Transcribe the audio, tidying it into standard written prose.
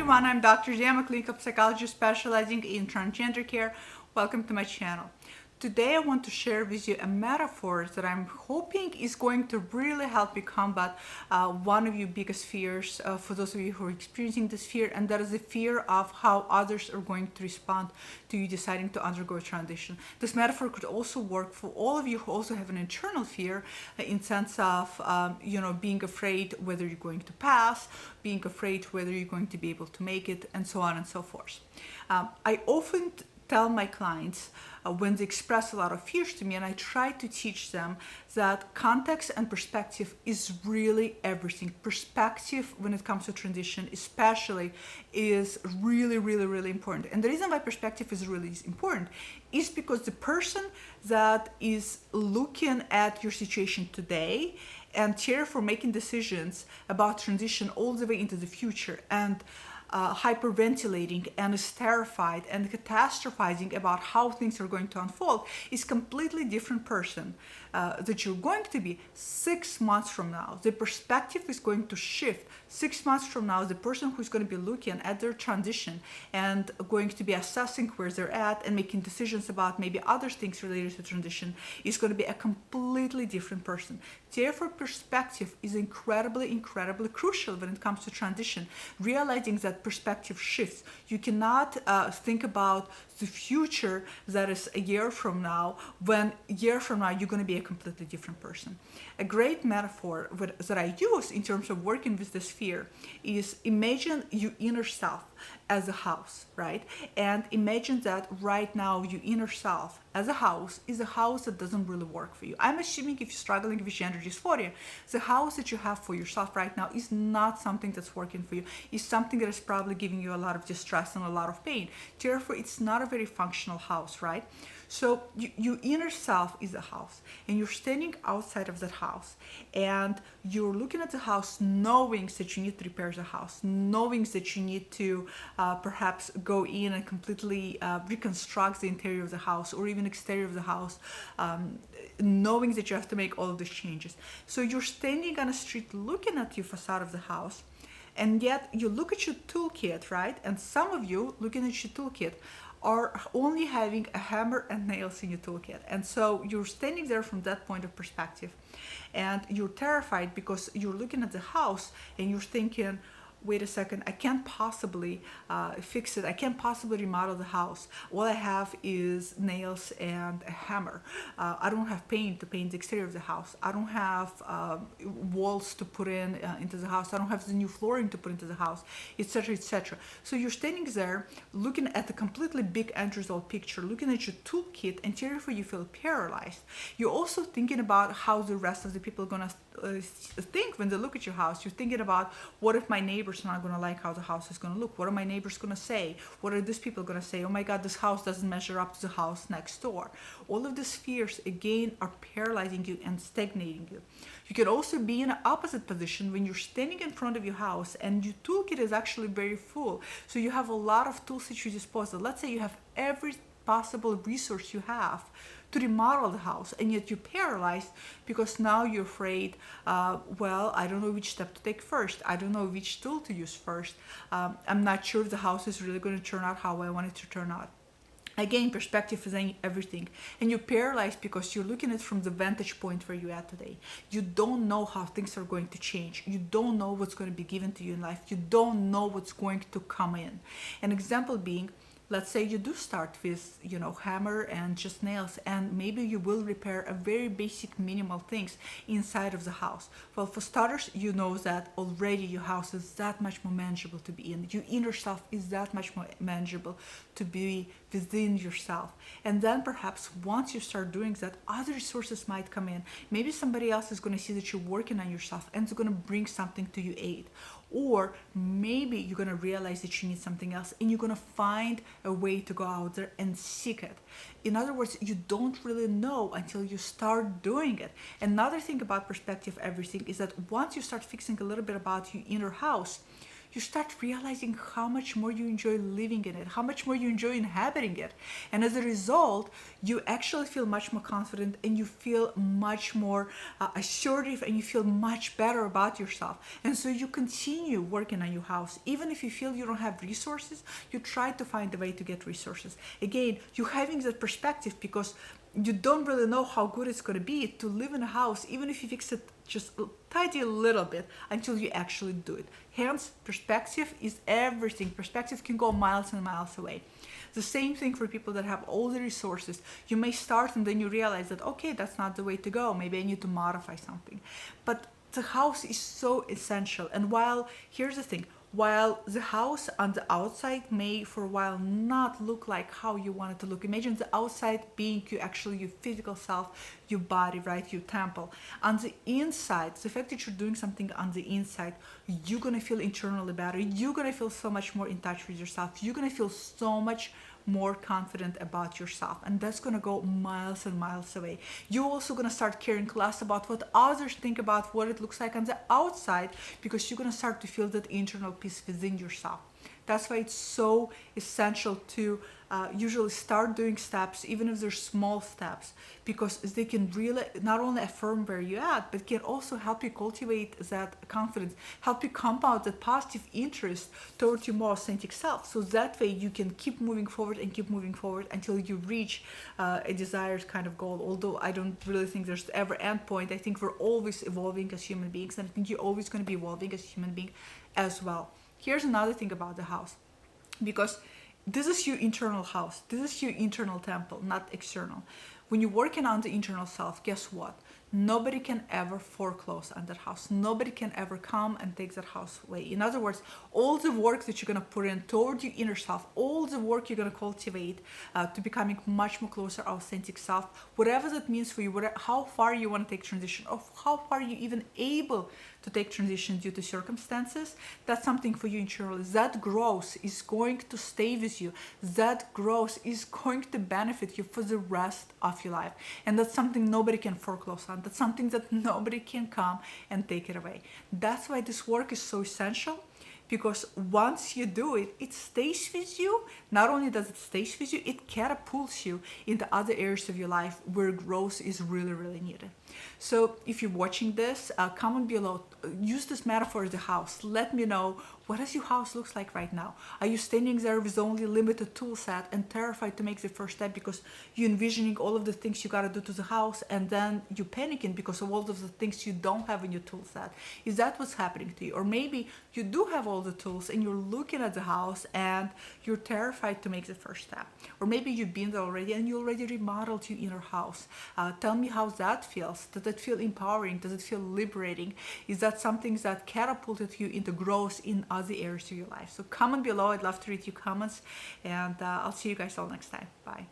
everyone, I'm Dr. J. I'm a clinical psychologist specializing in transgender care. Welcome to my channel. Today I want to share with you a metaphor that I'm hoping is going to really help you combat one of your biggest fears for those of you who are experiencing this fear, and that is the fear of how others are going to respond to you deciding to undergo a transition. This metaphor could also work for all of you who also have an internal fear in sense of being afraid whether you're going to pass, being afraid whether you're going to be able to make it, and so on and so forth. I often tell my clients when they express a lot of fears to me, and I try to teach them that context and perspective is really everything. Perspective when it comes to transition especially is really important. And the reason why perspective is really important is because the person that is looking at your situation today and therefore making decisions about transition all the way into the future and hyperventilating and is terrified and catastrophizing about how things are going to unfold is completely different person that you're going to be 6 months from now. The perspective is going to shift. 6 months from now, the person who's going to be looking at their transition and going to be assessing where they're at and making decisions about maybe other things related to transition is going to be a completely different person. Therefore, perspective is incredibly crucial when it comes to transition. Realizing that perspective shifts. You cannot think about the future that is a year from now when a year from now you're going to be a completely different person. A great metaphor that I use in terms of working with this fear is imagine your inner self as a house, right? And imagine that right now your inner self as a house is a house that doesn't really work for you. I'm assuming if you're struggling with gender dysphoria, the house that you have for yourself right now is not something that's working for you. It's something that is probably giving you a lot of distress and a lot of pain. Therefore, it's not a very functional house, right? So your inner self is a house, and you're standing outside of that house, and you're looking at the house knowing that you need to repair the house, knowing that you need to perhaps go in and completely reconstruct the interior of the house or even exterior of the house, knowing that you have to make all of these changes. So you're standing on a street looking at your facade of the house, and yet you look at your toolkit, right? And some of you looking at your toolkit are only having a hammer and nails in your toolkit. And so you're standing there from that point of perspective, and you're terrified because you're looking at the house and you're thinking, wait a second, I can't possibly fix it. I can't possibly remodel the house. All I have is nails and a hammer. I don't have paint to paint the exterior of the house. I don't have walls to put into the house. I don't have the new flooring to put into the house, etc., etc. So you're standing there looking at the completely big end result picture, looking at your toolkit, and therefore you feel paralyzed. You're also thinking about how the rest of the people are going to think when they look at your house. You're thinking about, what if my neighbors are not going to like how the house is going to look? What are my neighbors going to say? What are these people going to say? Oh my God, this house doesn't measure up to the house next door. All of these fears, again, are paralyzing you and stagnating you. You can also be in an opposite position when you're standing in front of your house and your toolkit is actually very full. So you have a lot of tools at your disposal. Let's say you have every possible resource you have to remodel the house, and yet you're paralyzed because now you're afraid, well, I don't know which step to take first. I don't know which tool to use first. I'm not sure if the house is really going to turn out how I want it to turn out. Again, perspective is everything. And you're paralyzed because you're looking at it from the vantage point where you're at today. You don't know how things are going to change. You don't know what's going to be given to you in life. You don't know what's going to come in. An example being, let's say you do start with, hammer and just nails, and maybe you will repair a very basic minimal things inside of the house. Well, for starters, you know that already your house is that much more manageable to be in. Your inner self is that much more manageable to be within yourself. And then perhaps once you start doing that, other resources might come in. Maybe somebody else is going to see that you're working on yourself and it's going to bring something to your aid. Or maybe you're going to realize that you need something else and you're going to find a way to go out there and seek it. In other words, you don't really know until you start doing it. Another thing about perspective, everything, is that once you start fixing a little bit about your inner house, you start realizing how much more you enjoy living in it, how much more you enjoy inhabiting it. And as a result, you actually feel much more confident, and you feel much more assertive, and you feel much better about yourself. And so you continue working on your house. Even if you feel you don't have resources, you try to find a way to get resources. Again, you're having that perspective because you don't really know how good it's going to be to live in a house, even if you fix it just a tiny little bit, until you actually do it. Hence, perspective is everything. Perspective can go miles and miles away. The same thing for people that have all the resources. You may start and then you realize that, okay, that's not the way to go. Maybe I need to modify something. But the house is so essential. And here's the thing, while the house on the outside may for a while not look like how you want it to look, imagine the outside being your physical self, your body, right, your temple. On the inside, the fact that you're doing something on the inside, you're gonna feel internally better. You're gonna feel so much more in touch with yourself. You're gonna feel so much more confident about yourself, and that's gonna go miles and miles away. You're also gonna start caring less about what others think about what it looks like on the outside, because you're gonna start to feel that internal peace within yourself. That's why it's so essential to usually start doing steps, even if they're small steps, because they can really not only affirm where you're at, but can also help you cultivate that confidence, help you compound that positive interest towards your more authentic self. So that way you can keep moving forward and keep moving forward until you reach a desired kind of goal. Although I don't really think there's ever end point. I think we're always evolving as human beings, and I think you're always going to be evolving as a human being as well. Here's another thing about the house, because this is your internal house, this is your internal temple, not external. When you're working on the internal self, guess what? Nobody can ever foreclose on that house. Nobody can ever come and take that house away. In other words, all the work that you're going to put in toward your inner self, all the work you're going to cultivate to becoming much more closer authentic self, whatever that means for you, how far you want to take transition, or how far you even able to take transition due to circumstances, that's something for you internally. That growth is going to stay with you. That growth is going to benefit you for the rest of your life. And that's something nobody can foreclose on. That's something that nobody can come and take it away. That's why this work is so essential, because once you do it, it stays with you. Not only does it stay with you, it catapults you into other areas of your life where growth is really, really needed. So if you're watching this, comment below, use this metaphor as the house. Let me know, what does your house looks like right now? Are you standing there with only limited tool set and terrified to make the first step because you're envisioning all of the things you gotta do to the house, and then you're panicking because of all of the things you don't have in your tool set? Is that what's happening to you? Or maybe you do have all the tools and you're looking at the house and you're terrified to make the first step. Or maybe you've been there already and you already remodeled your inner house. Tell me how that feels. Does it feel empowering? Does it feel liberating? Is that something that catapulted you into growth in other areas of your life? So comment below. I'd love to read your comments, and I'll see you guys all next time. Bye.